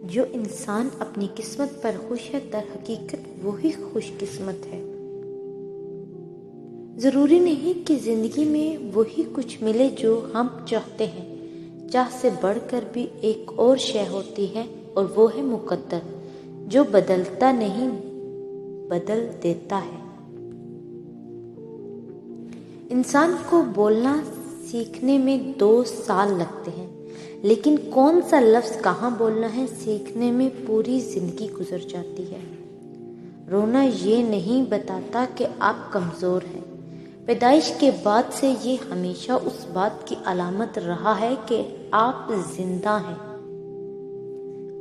جو انسان اپنی قسمت پر خوش ہے در حقیقت وہی خوش قسمت ہے۔ ضروری نہیں کہ زندگی میں وہی کچھ ملے جو ہم چاہتے ہیں، چاہ سے بڑھ کر بھی ایک اور شے ہوتی ہے اور وہ ہے مقدر، جو بدلتا نہیں بدل دیتا ہے۔ انسان کو بولنا سیکھنے میں 2 سال لگتے ہیں، لیکن کون سا لفظ کہاں بولنا ہے سیکھنے میں پوری زندگی گزر جاتی ہے۔ رونا یہ نہیں بتاتا کہ آپ کمزور ہیں، پیدائش کے بعد سے یہ ہمیشہ اس بات کی علامت رہا ہے کہ آپ زندہ ہیں۔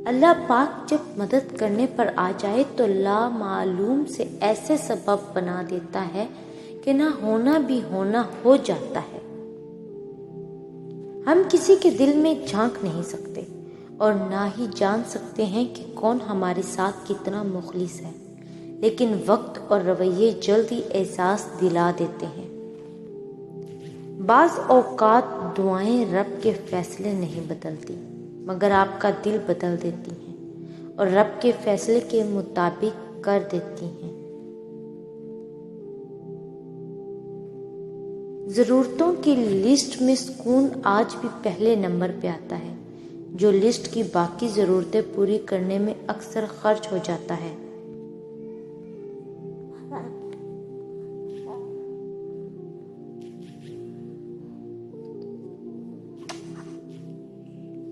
اللہ پاک جب مدد کرنے پر آ جائے تو لامعلوم سے ایسے سبب بنا دیتا ہے کہ نہ ہونا بھی ہونا ہو جاتا ہے۔ ہم کسی کے دل میں جھانک نہیں سکتے اور نہ ہی جان سکتے ہیں کہ کون ہمارے ساتھ کتنا مخلص ہے، لیکن وقت اور رویے جلد ہی احساس دلا دیتے ہیں۔ بعض اوقات دعائیں رب کے فیصلے نہیں بدلتی، مگر آپ کا دل بدل دیتی ہیں اور رب کے فیصلے کے مطابق کر دیتی ہیں۔ ضرورتوں کی لسٹ میں سکون آج بھی پہلے نمبر پہ آتا ہے، جو لسٹ کی باقی ضرورتیں پوری کرنے میں اکثر خرچ ہو جاتا ہے۔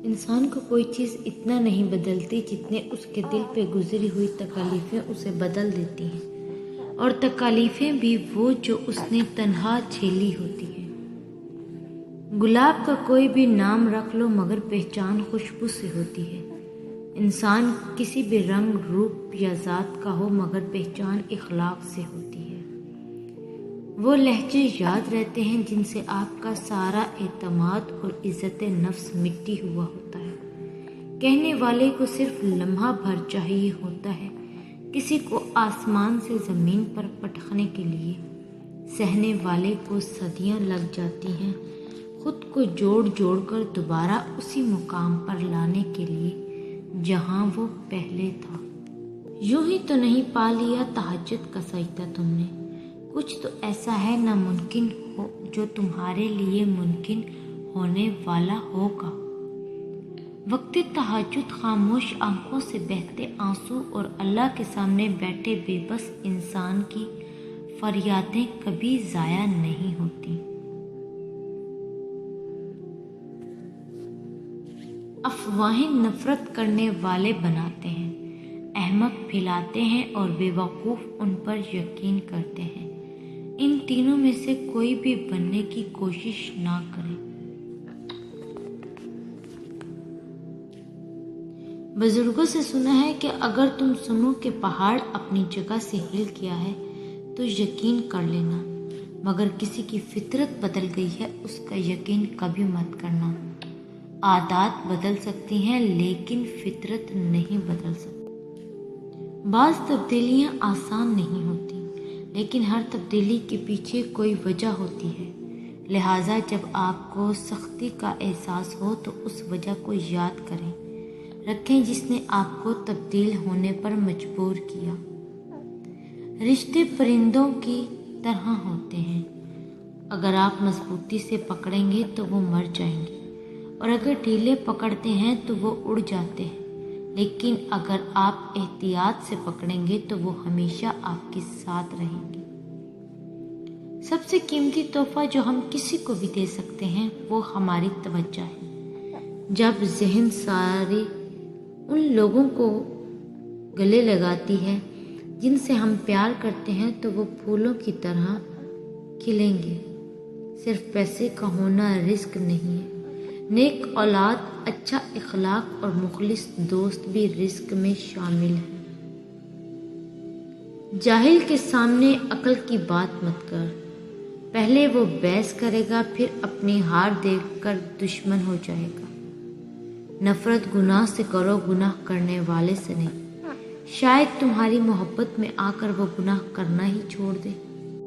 انسان کو کوئی چیز اتنا نہیں بدلتی جتنے اس کے دل پہ گزری ہوئی تکالیفیں اسے بدل دیتی ہیں، اور تکالیفیں بھی وہ جو اس نے تنہا جھیلی ہوتی ہیں۔ گلاب کا کوئی بھی نام رکھ لو مگر پہچان خوشبو سے ہوتی ہے۔ انسان کسی بھی رنگ، روپ یا ذات کا ہو مگر پہچان اخلاق سے ہوتی ہے۔ وہ لہجے یاد رہتے ہیں جن سے آپ کا سارا اعتماد اور عزت نفس مٹی ہوا ہوتا ہے۔ کہنے والے کو صرف لمحہ بھر چاہیے ہوتا ہے، کسی کو آسمان سے زمین پر پٹکنے کے لیے، سہنے والے کو صدیاں لگ جاتی ہیں خود کو جوڑ جوڑ کر دوبارہ اسی مقام پر لانے کے لیے جہاں وہ پہلے تھا۔ یوں ہی تو نہیں پا لیا تہجد کا سجدہ تم نے، کچھ تو ایسا ہے ناممکن ہو جو تمہارے لیے ممکن ہونے والا ہوگا۔ وقت تہجد خاموش آنکھوں سے بہتے آنسو اور اللہ کے سامنے بیٹھے بے بس انسان کی فریادیں کبھی ضائع نہیں ہوتی۔ افواہیں نفرت کرنے والے بناتے ہیں، احمق پھیلاتے ہیں اور بے وقوف ان پر یقین کرتے ہیں۔ ان تینوں میں سے کوئی بھی بننے کی کوشش نہ کریں۔ بزرگوں سے سنا ہے کہ اگر تم سنو کہ پہاڑ اپنی جگہ سے ہل گیا ہے تو یقین کر لینا، مگر کسی کی فطرت بدل گئی ہے اس کا یقین کبھی مت کرنا۔ عادات بدل سکتی ہیں لیکن فطرت نہیں بدل سکتی۔ بعض تبدیلیاں آسان نہیں ہوتی، لیکن ہر تبدیلی کے پیچھے کوئی وجہ ہوتی ہے، لہٰذا جب آپ کو سختی کا احساس ہو تو اس وجہ کو یاد کریں، رکھیں جس نے آپ کو تبدیل ہونے پر مجبور کیا۔ رشتے پرندوں کی طرح ہوتے ہیں، اگر آپ مضبوطی سے پکڑیں گے تو وہ مر جائیں گے، اور اگر ڈھیلے پکڑتے ہیں تو وہ اڑ جاتے ہیں، لیکن اگر آپ احتیاط سے پکڑیں گے تو وہ ہمیشہ آپ کے ساتھ رہیں گے۔ سب سے قیمتی تحفہ جو ہم کسی کو بھی دے سکتے ہیں وہ ہماری توجہ ہے۔ جب ذہن سارے ان لوگوں کو گلے لگاتی ہے جن سے ہم پیار کرتے ہیں تو وہ پھولوں کی طرح کھلیں گے۔ صرف پیسے کا ہونا رزق نہیں ہے، نیک اولاد، اچھا اخلاق اور مخلص دوست بھی رزق میں شامل ہیں۔ جاہل کے سامنے عقل کی بات مت کر، پہلے وہ بحث کرے گا پھر اپنی ہار دیکھ کر دشمن ہو جائے گا۔ نفرت گناہ سے کرو، گناہ کرنے والے سے نہیں، شاید تمہاری محبت میں آ کر وہ گناہ کرنا ہی چھوڑ دے۔